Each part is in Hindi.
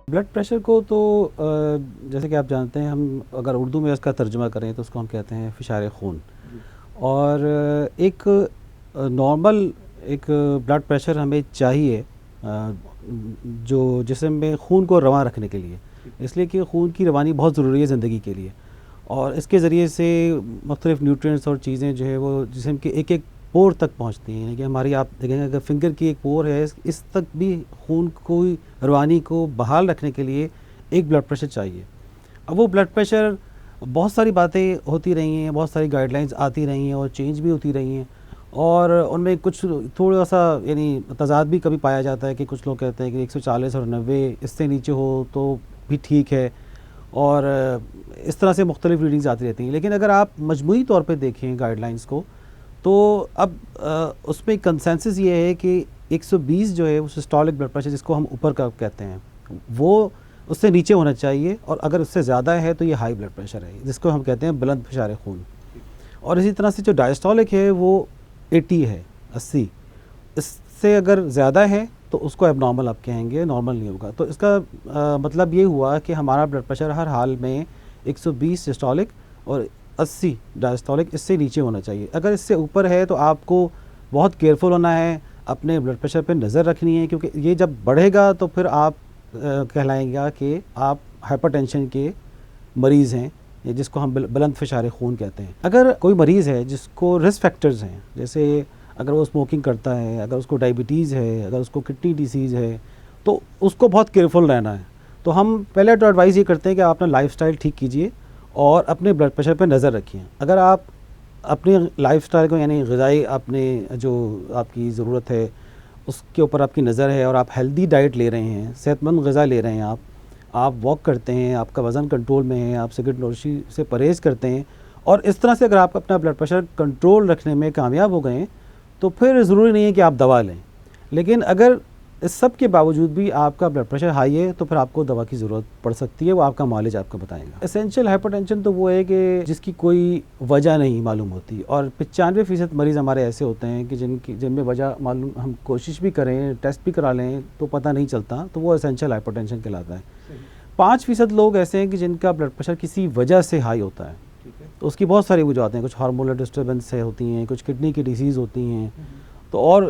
ब्लड प्रेशर को तो जैसे कि आप जानते हैं, हम अगर उर्दू में इसका तर्जुमा करें तो उसको हम कहते हैं फिशार खून। और एक नॉर्मल एक ब्लड प्रेशर हमें चाहिए जो जिस्म में खून को रवां रखने के लिए, इसलिए कि खून की रवानी बहुत ज़रूरी है ज़िंदगी के लिए। और इसके ज़रिए से मुख्तलिफ़ न्यूट्रिएंट्स और चीज़ें जो है वो जिस्म के एक एक पोर तक पहुंचती हैं। यानी कि हमारी, आप देखेंगे अगर फिंगर की एक पोर है, इस तक भी खून को, रवानी को बहाल रखने के लिए एक ब्लड प्रेशर चाहिए। अब वो ब्लड प्रेशर, बहुत सारी बातें होती रही हैं, बहुत सारी गाइडलाइंस आती रही हैं और चेंज भी होती रही हैं, और उनमें कुछ थोड़ा सा यानी तज़ाद भी कभी पाया जाता है कि कुछ लोग कहते हैं कि 140 और 90 इससे नीचे हो तो भी ठीक है, और इस तरह से मुख्तलिफ रीडिंग्स आती रहती हैं। लेकिन अगर आप मजमूई तौर पे देखें गाइडलाइंस को, तो अब उसमें कंसेंसस ये है कि 120 जो है वो सिस्टोलिक ब्लड प्रेशर जिसको हम ऊपर का कहते हैं, वो उससे नीचे होना चाहिए, और अगर उससे ज़्यादा है तो ये हाई ब्लड प्रेशर है जिसको हम कहते हैं बुलंद फिशार खून। और इसी तरह से जो डायस्टोलिक है वो 80 है, 80। इससे अगर ज़्यादा है तो उसको एबनॉर्मल आप कहेंगे, नॉर्मल नहीं होगा। तो इसका मतलब ये हुआ कि हमारा ब्लड प्रेशर हर हाल में 120 सिस्टोलिक और 80 डायस्टोलिक, इससे नीचे होना चाहिए। अगर इससे ऊपर है तो आपको बहुत केयरफुल होना है, अपने ब्लड प्रेशर पे नज़र रखनी है, क्योंकि ये जब बढ़ेगा तो फिर आप कहलाएगा कि आप हाइपरटेंशन के मरीज़ हैं, ये जिसको हम बुलंद फिशार खून कहते हैं। अगर कोई मरीज़ है जिसको रिस्क फैक्टर्स हैं, जैसे अगर वो स्मोकिंग करता है, अगर उसको डायबिटीज़ है, अगर उसको किडनी डिसीज़ है, तो उसको बहुत केयरफुल रहना है। तो हम पहले तो एडवाइज़ ये करते हैं कि आप अपना लाइफस्टाइल ठीक कीजिए और अपने ब्लड प्रेशर पर नज़र रखिए। अगर आप अपने लाइफस्टाइल को, यानी ग़िज़ाई आपने जो आपकी ज़रूरत है उसके ऊपर आपकी नज़र है, और आप हेल्दी डाइट ले रहे हैं, सेहतमंद ग़िज़ा ले रहे हैं, आप वॉक करते हैं, आपका वज़न कंट्रोल में है, आप सिगरेट नोशी से परहेज़ करते हैं, और इस तरह से अगर आप अपना ब्लड प्रेशर कंट्रोल रखने में कामयाब हो गए तो फिर ज़रूरी नहीं है कि आप दवा लें। लेकिन अगर इस सब के बावजूद भी आपका ब्लड प्रेशर हाई है तो फिर आपको दवा की ज़रूरत पड़ सकती है, वो आपका मालिज आपको बताएगा। एसेंशियल हाइपरटेंशन तो वो है कि जिसकी कोई वजह नहीं मालूम होती, और 95% मरीज़ हमारे ऐसे होते हैं कि जिनमें वजह मालूम, हम कोशिश भी करें, टेस्ट भी करा लें तो पता नहीं चलता, तो वो एसेंशियल हाइपरटेंशन कहलाता है। 5% लोग ऐसे हैं कि जिनका ब्लड प्रेशर किसी वजह से हाई होता है, तो उसकी बहुत सारी वजूहत हैं, कुछ हार्मोनल डिस्टर्बेंस से होती हैं, कुछ किडनी की डिसीज़ होती हैं, तो और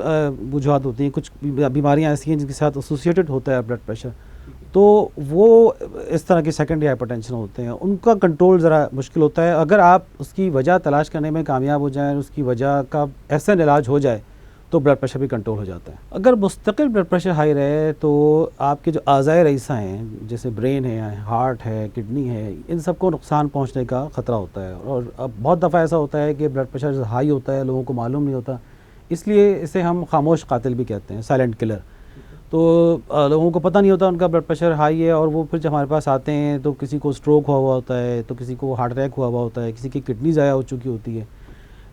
वजूहत होती हैं, कुछ बीमारियां ऐसी हैं जिनके साथ एसोसिएटेड होता है ब्लड प्रेशर, तो वो इस तरह के सेकेंडरी हाइपरटेंशन होते हैं। उनका कंट्रोल ज़रा मुश्किल होता है। अगर आप उसकी वजह तलाश करने में कामयाब हो जाएं, उसकी वजह का ऐसा इलाज हो जाए तो ब्लड प्रेशर भी कंट्रोल हो जाता है। अगर मुस्तकिल ब्लड प्रेशर हाई रहे तो आपके जो आज़ाए रईसा हैं, जैसे ब्रेन है, हार्ट है, किडनी है, इन सबको नुकसान पहुंचने का ख़तरा होता है। और अब बहुत दफ़ा ऐसा होता है कि ब्लड प्रेशर हाई होता है, लोगों को मालूम नहीं होता, इसलिए इसे हम खामोश कातिल भी कहते हैं, साइलेंट किलर। तो लोगों को पता नहीं होता उनका ब्लड प्रेशर हाई है, और वो फिर जब हमारे पास आते हैं तो किसी को स्ट्रोक हुआ होता है, तो किसी को हार्ट अटैक हुआ होता है, किसी की किडनी ज़ाया हो चुकी होती है,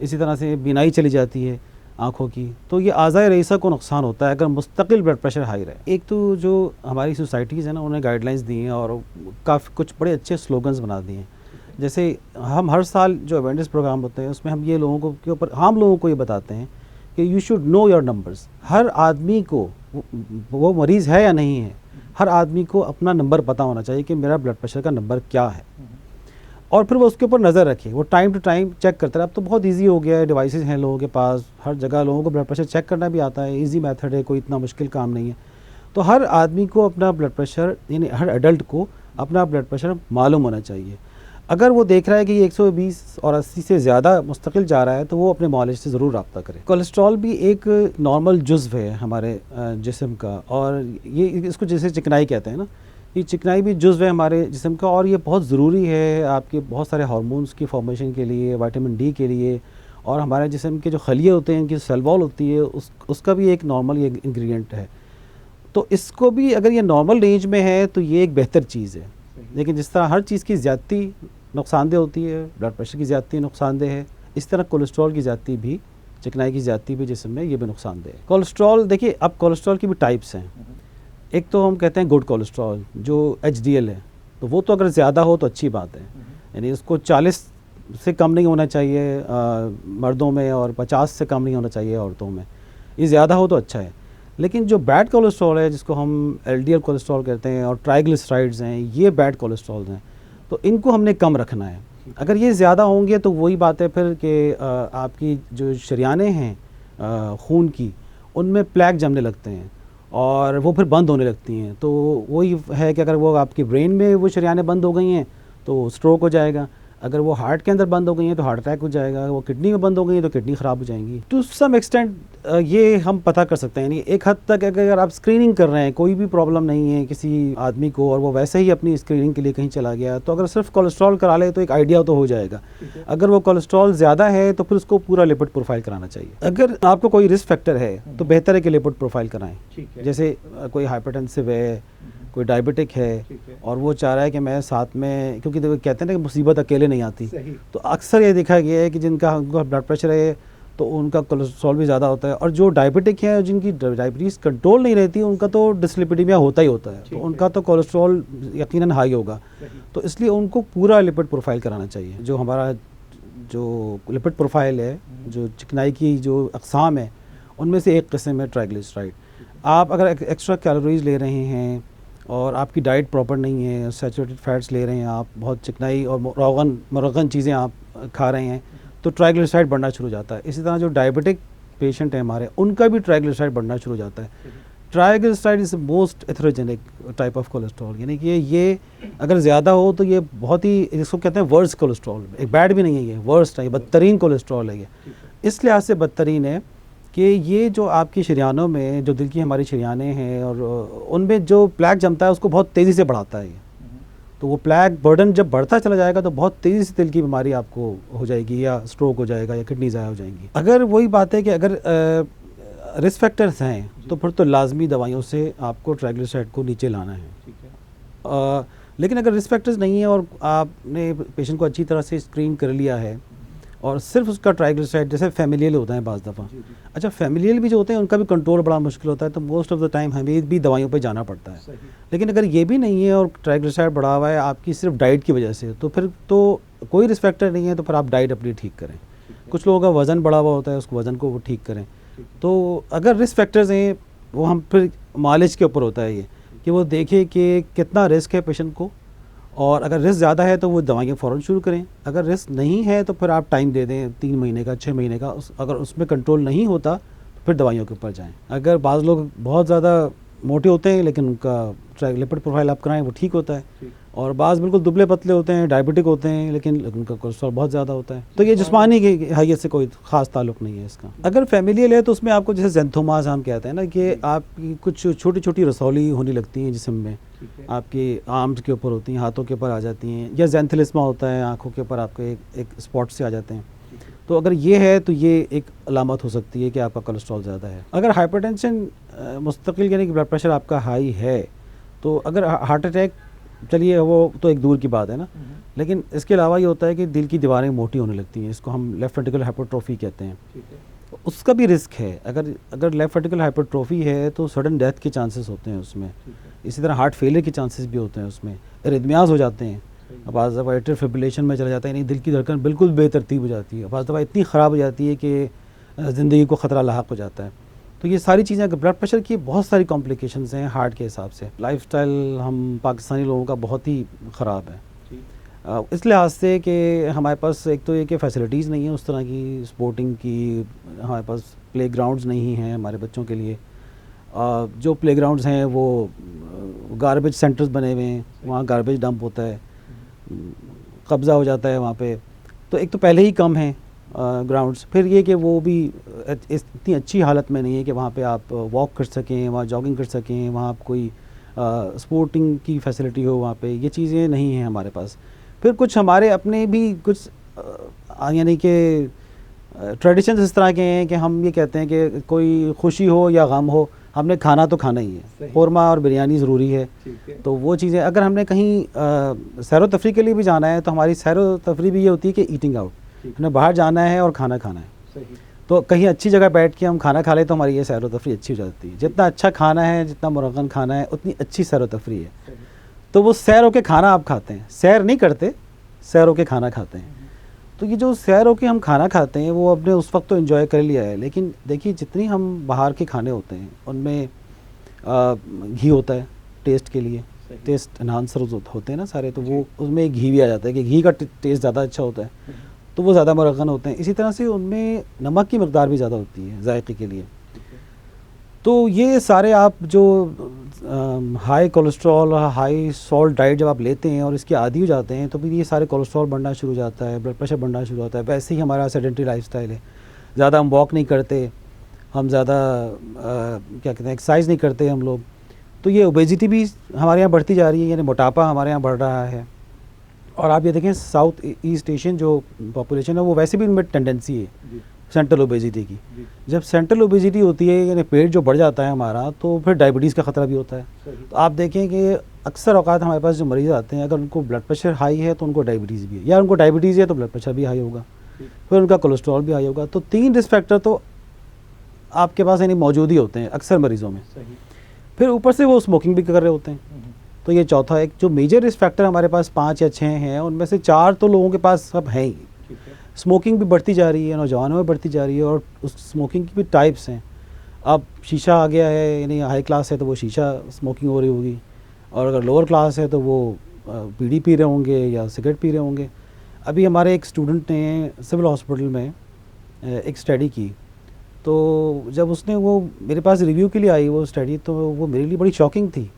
इसी तरह से बीनाई चली जाती है आँखों की। तो ये आज़ाए रईसा को नुकसान होता है अगर मुस्तकिल ब्लड प्रेशर हाई रहे। एक तो जो हमारी सोसाइटीज़ हैं ना, उन्होंने गाइडलाइंस दी हैं और काफ़ी कुछ बड़े अच्छे स्लोगन्स बना दिए हैं। जैसे हम हर साल जो अवेयरनेस प्रोग्राम होते हैं उसमें हम ये लोगों को के ऊपर, हम लोगों को ये बताते हैं कि you should know your numbers. हर आदमी को, वो मरीज़ है या नहीं है, हर आदमी को अपना नंबर पता होना चाहिए कि मेरा ब्लड प्रेशर का नंबर क्या है, और फिर वो उसके ऊपर नज़र रखे, वो टाइम टू टाइम चेक करता है। अब तो बहुत इजी हो गया है, डिवाइसेस हैं लोगों के पास, हर जगह लोगों को ब्लड प्रेशर चेक करना भी आता है, इजी मेथड है, कोई इतना मुश्किल काम नहीं है। तो हर आदमी को अपना ब्लड प्रेशर, यानी हर एडल्ट को अपना ब्लड प्रेशर मालूम होना चाहिए। अगर वो देख रहा है कि ये 120 और 80 से ज़्यादा मुस्तकिल जा रहा है तो वो अपने मॉलिज से ज़रूर रब्ता करे। कोलेस्ट्रॉल भी एक नॉर्मल जुज़्व है हमारे जिस्म का, और ये इसको जैसे चिकनाई कहते हैं ना, ये चिकनाई भी जुज़्व है हमारे जिस्म का, और ये बहुत ज़रूरी है आपके बहुत सारे हार्मोन्स की फॉर्मेशन के लिए, विटामिन डी के लिए, और हमारे जिस्म के जो खलिए होते हैं, इनकी सेल वॉल होती है, उसका भी एक नॉर्मल ये इंग्रेडिएंट है। तो इसको भी अगर ये नॉर्मल रेंज में है तो ये एक बेहतर चीज़ है। लेकिन जिस तरह हर चीज़ की ज़्यादती नुकसानदेह होती है, ब्लड प्रेशर की ज़्यादती नुकसानदेह है, इस तरह कोलेस्ट्रॉल की ज़्यादती भी, चिकनाई की ज़्यादती भी जिस्म में, ये भी नुकसानदेह है। कोलेस्ट्रॉल देखिए, अब कोलेस्ट्रॉल की भी टाइप्स हैं। एक तो हम कहते हैं गुड कोलेस्ट्रॉल जो HDL है, तो वो तो अगर ज़्यादा हो तो अच्छी बात है, यानी उसको 40 से कम नहीं होना चाहिए मर्दों में, और 50 से कम नहीं होना चाहिए औरतों में, ये ज़्यादा हो तो अच्छा है। लेकिन जो बैड कोलेस्ट्रॉल है, जिसको हम एलडीएल कोलेस्ट्रॉल कहते हैं, और ट्राइग्लिसराइड्स हैं, ये बैड कोलेस्ट्रॉल हैं, तो इनको हमने कम रखना है। अगर ये ज़्यादा होंगे तो वही बात है फिर कि आपकी जो शरियानें हैं खून की, उनमें प्लेक जमने लगते हैं और वो फिर बंद होने लगती हैं। तो वही है कि अगर वो आपकी ब्रेन में वो शरियानें बंद हो गई हैं तो स्ट्रोक हो जाएगा, अगर वो हार्ट के अंदर बंद हो गई हैं तो हार्ट अटैक हो जाएगा, वो किडनी में बंद हो गई हैं तो किडनी ख़राब हो जाएंगी। टू सम एक्सटेंट ये हम पता कर सकते हैं, यानी एक हद तक अगर आप स्क्रीनिंग कर रहे हैं, कोई भी प्रॉब्लम नहीं है किसी आदमी को, और वो वैसे ही अपनी स्क्रीनिंग के लिए कहीं चला गया, तो अगर सिर्फ कोलेस्ट्रॉल करा ले तो एक आइडिया तो हो जाएगा। अगर वो कोलेस्ट्रॉल ज़्यादा है तो फिर उसको पूरा लिपिड प्रोफाइल कराना चाहिए। अगर आपको कोई रिस्क फैक्टर है तो बेहतर है कि लिपिड प्रोफाइल कराएं। जैसे कोई हाइपरटेंसिव है, कोई डायबिटिक है, और वो चाह रहा है कि मैं साथ में, क्योंकि कहते हैं ना कि मुसीबत अकेले नहीं आती, तो अक्सर ये देखा गया है कि जिनका ब्लड प्रेशर है तो उनका कोलेस्ट्रॉल भी ज़्यादा होता है, और जो डायबिटिक है, जिनकी डायबिटीज़ कंट्रोल नहीं रहती, उनका तो डिसलिपिडीमिया होता ही होता है, तो उनका तो कोलेस्ट्रॉल यकीनन हाई होगा। तो इसलिए उनको पूरा लिपिड प्रोफाइल कराना चाहिए। जो हमारा जो लिपिड प्रोफाइल है, जो चिकनाई की जो अक़साम है, उनमें से एक किस्म है ट्राइग्लिसराइड। आप अगर एक्स्ट्रा कैलोरीज ले रहे हैं और आपकी डाइट प्रॉपर नहीं है, सैचुरेटेड फैट्स ले रहे हैं आप, बहुत चिकनाई और मुरगन चीज़ें आप खा रहे हैं, तो ट्राइग्लिसराइड बढ़ना शुरू हो जाता है। इसी तरह जो डायबिटिक पेशेंट हैं हमारे, उनका भी ट्राइग्लिसराइड बढ़ना शुरू हो जाता है। Triglyceride is most atherogenic type of cholesterol, यानी कि ये अगर ज़्यादा हो तो ये बहुत ही, इसको कहते हैं वर्स्ट कोलेस्ट्रॉल। एक बैड भी नहीं है, ये वर्स्ट है, बदतरीन कोलेस्ट्रॉल है ये। इस लिहाज से बदतरीन है कि ये जो आपकी शरियानों में, जो दिल की हमारी शरियानें हैं, और उनमें जो प्लेक जमता है उसको बहुत तेज़ी से बढ़ाता है ये। तो वो प्लेक बर्डन जब बढ़ता चला जाएगा तो बहुत तेज़ी से दिल की बीमारी आपको हो जाएगी, या स्ट्रोक हो जाएगा, या किडनी ज़ाया हो जाएंगी। अगर वही बात है कि अगर रिस्क फैक्टर्स हैं तो फिर तो लाजमी दवाइयों से आपको ट्राइग्लिसराइड को नीचे लाना है। लेकिन अगर रिस्क फैक्टर्स नहीं है और आपने पेशेंट को अच्छी तरह से स्क्रीन कर लिया है, और सिर्फ उसका ट्राइग्लिसराइड, जैसे फैमिलियल होता है बाज़ दफ़ा, अच्छा फैमिलियल भी जो होते हैं उनका भी कंट्रोल बड़ा मुश्किल होता है, तो मोस्ट ऑफ द टाइम हमें भी दवाइयों पे जाना पड़ता है। लेकिन अगर ये भी नहीं है और ट्राइग्लिसराइड बढ़ा हुआ है आपकी सिर्फ डाइट की वजह से, तो फिर तो कोई रिस्क फैक्टर नहीं है, तो फिर आप डाइट अपनी ठीक करें। कुछ लोगों का वज़न बढ़ा हुआ होता है, उसको वज़न को वो ठीक करें। तो अगर रिस्क फैक्टर्स हैं, वो हम फिर मालिज के ऊपर होता है ये, कि वो देखें कि कितना रिस्क है पेशेंट को, और अगर रिस्क ज़्यादा है तो वो दवाइयाँ फ़ौरन शुरू करें। अगर रिस्क नहीं है तो फिर आप टाइम दे दें 3 महीने का, 6 महीने का। अगर उसमें कंट्रोल नहीं होता तो फिर दवाइयों के ऊपर जाएं। अगर बाज़ लोग बहुत ज़्यादा मोटे होते हैं लेकिन उनका लिपिड प्रोफाइल आप कराएं वो ठीक होता है, और बाज़ बिल्कुल दुबले पतले होते हैं, डायबिटिक होते हैं, लेकिन उनका कोलेस्ट्रॉल बहुत ज़्यादा होता है। तो ये जिस्मानी की हैसियत से कोई ख़ास ताल्लुक़ नहीं है इसका। अगर फैमिलियल है तो उसमें आपको जैसे ज़ैंथोमास हम कहते हैं ना, कि आपकी कुछ छोटी छोटी रसौली होने लगती हैं जिस्म में, आपके आर्म्स के ऊपर होती हैं, हाथों के ऊपर आ जाती हैं, या ज़ैंथेलिस्मा होता है, आँखों के ऊपर आपके एक स्पॉट से आ जाते हैं। तो अगर ये है तो ये एक अलामत हो सकती है कि आपका कोलेस्ट्रॉल ज़्यादा है। अगर हाइपरटेंशन मुस्तकिल, यानी कि ब्लड प्रेशर आपका हाई है, तो अगर हार्ट अटैक, चलिए वो तो एक दूर की बात है ना, लेकिन इसके अलावा ये होता है कि दिल की दीवारें मोटी होने लगती हैं, इसको हम लेफ्ट वेंट्रिकुलर हाइपरट्रोफी कहते हैं। उसका भी रिस्क है। अगर लेफ्ट वेंट्रिकुलर हाइपरट्रोफी है तो सडन डेथ के चांसेस होते हैं उसमें। इसी तरह हार्ट फेलियर के चांसेस भी होते हैं उसमें, एरिथमियाज हो जाते हैं, बाज़ दफ़ा एट्रियल फिब्रिलेशन में चला जाता है, यानी दिल की धड़कन बिल्कुल बेतरतीब हो जाती है, बाज़ दफ़ा इतनी ख़राब हो जाती है कि ज़िंदगी को ख़तरा लाहक हो जाता है। तो ये सारी चीज़ें, ब्लड प्रेशर की बहुत सारी कॉम्प्लिकेशंस हैं हार्ट के हिसाब से। लाइफस्टाइल हम पाकिस्तानी लोगों का बहुत ही ख़राब है इस लिहाज से कि हमारे पास एक तो ये कि फैसिलिटीज़ नहीं है उस तरह की स्पोर्टिंग की, हमारे पास प्ले ग्राउंड्स नहीं हैं हमारे बच्चों के लिए। जो प्ले ग्राउंड्स हैं वो गार्बेज सेंटर्स बने हुए हैं, वहाँ गार्बेज डंप होता है, कब्ज़ा हो जाता है वहाँ पे। तो एक तो पहले ही कम हैं ग्राउंड्स, फिर ये कि वो भी इतनी अच्छी हालत में नहीं है कि वहाँ पे आप वॉक कर सकें, वहाँ जॉगिंग कर सकें, वहाँ आप कोई स्पोर्टिंग की फैसिलिटी हो, वहाँ पे ये चीज़ें नहीं हैं हमारे पास। फिर कुछ हमारे अपने भी कुछ यानी कि ट्रेडिशंस इस तरह के हैं कि हम ये कहते हैं कि कोई खुशी हो या गम हो, हमने खाना तो खाना ही है, कौरमा और बिरयानी ज़रूरी है। तो वो चीज़ें, अगर हमने कहीं सैरो तफरी के लिए भी जाना है तो हमारी सैरो तफरी भी ये होती है कि ईटिंग आउट, हमें बाहर जाना है और खाना खाना है। तो कहीं अच्छी जगह बैठ के हम खाना खा लें तो हमारी ये सैरो तफरी अच्छी हो जाती है। जितना अच्छा खाना है, जितना मुरगन खाना है, उतनी अच्छी सैरो तफरी है। तो वो सैर होके खाना आप खाते हैं, सैर नहीं करते, सैर होके खाना खाते हैं। तो ये जो सैर होके हम खाना खाते हैं वो अपने उस वक्त तो एंजॉय कर लिया है, लेकिन देखिए जितनी हम बाहर के खाने होते हैं उनमें घी होता है टेस्ट के लिए, टेस्ट एनहांसर होते हैं ना सारे, तो वो उसमें घी भी आ जाता है कि घी का टेस्ट ज़्यादा अच्छा होता है, तो वो ज़्यादा मुरक्कन होते हैं। इसी तरह से उनमें नमक की मकदार भी ज़्यादा होती है जायके के लिए। तो ये सारे आप जो हाई कोलेस्ट्रॉल और हाई सॉल्ट डाइट जब आप लेते हैं और इसके आदी हो जाते हैं तो फिर ये सारे कोलेस्ट्रॉल बढ़ना शुरू हो जाता है, ब्लड प्रेशर बढ़ना शुरू होता है। वैसे ही हमारा सेडेंटरी लाइफस्टाइल है, ज़्यादा हम वॉक नहीं करते, हम ज़्यादा क्या कहते हैं एक्सरसाइज नहीं करते हम लोग, तो ये ओबेसिटी भी हमारे यहाँ बढ़ती जा रही है, यानी मोटापा हमारे यहाँ बढ़ रहा है। और आप ये देखें साउथ ईस्ट एशियन जो पॉपुलेशन है वो वैसे भी उनमें टेंडेंसी है सेंट्रल ओबेसिटी की। जब सेंट्रल ओबेसिटी होती है यानी पेट जो बढ़ जाता है हमारा, तो फिर डायबिटीज़ का ख़तरा भी होता है। तो आप देखें कि अक्सर औकात हमारे पास जो मरीज़ आते हैं अगर उनको ब्लड प्रेशर हाई है तो उनको डायबिटीज़ भी है, या उनको डायबिटीज़ है तो ब्लड प्रेशर भी हाई होगा, फिर उनका कोलेस्ट्रॉल भी हाई होगा। तो 3 रिस्क फैक्टर तो आपके पास यानी मौजूद ही होते हैं अक्सर मरीज़ों में। फिर ऊपर से वो स्मोकिंग भी कर रहे होते हैं, तो ये चौथा एक जो मेजर रिस्क फैक्टर हमारे पास 5 या 6 हैं, उनमें से 4 तो लोगों के पास सब हैं ही। स्मोकिंग भी बढ़ती जा रही है, नौजवानों में बढ़ती जा रही है, और उस स्मोकिंग की भी टाइप्स हैं। अब शीशा आ गया है, यानी हाई क्लास है तो वो शीशा स्मोकिंग हो रही होगी, और अगर लोअर क्लास है तो वो बीड़ी पी रहे होंगे या सिगरेट पी रहे होंगे। अभी हमारे एक स्टूडेंट ने सिविल हॉस्पिटल में एक स्टडी की, तो जब उसने वो मेरे पास रिव्यू के लिए आई वो स्टडी, तो वो मेरे लिए बड़ी शॉकिंग थी।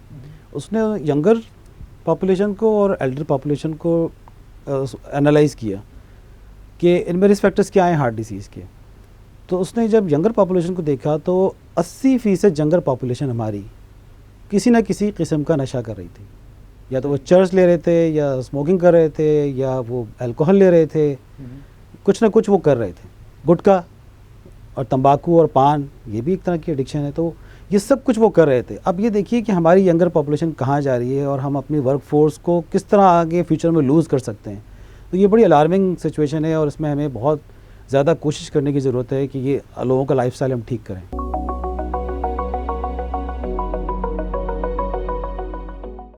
उसने यंगर पॉपुलेशन को और एल्डर पॉपुलेशन को एनालाइज़ किया कि इनमें रिस्क फैक्टर्स क्या हैं हार्ट डिसीज़ के। तो उसने जब यंगर पॉपुलेशन को देखा तो 80% यंगर पॉपुलेशन हमारी किसी न किसी किस्म का नशा कर रही थी, या तो वो चर्च ले रहे थे, या स्मोकिंग कर रहे थे, या वो अल्कोहल ले रहे थे, कुछ ना कुछ वो कर रहे थे। गुटखा और तंबाकू और पान, ये भी एक तरह की एडिक्शन है, तो ये सब कुछ वो कर रहे थे। अब ये देखिए कि हमारी यंगर पॉपुलेशन कहाँ जा रही है और हम अपनी वर्क फोर्स को किस तरह आगे फ्यूचर में लूज़ कर सकते हैं। तो ये बड़ी अलार्मिंग सिचुएशन है, और इसमें हमें बहुत ज़्यादा कोशिश करने की ज़रूरत है कि ये लोगों का लाइफस्टाइल हम ठीक करें।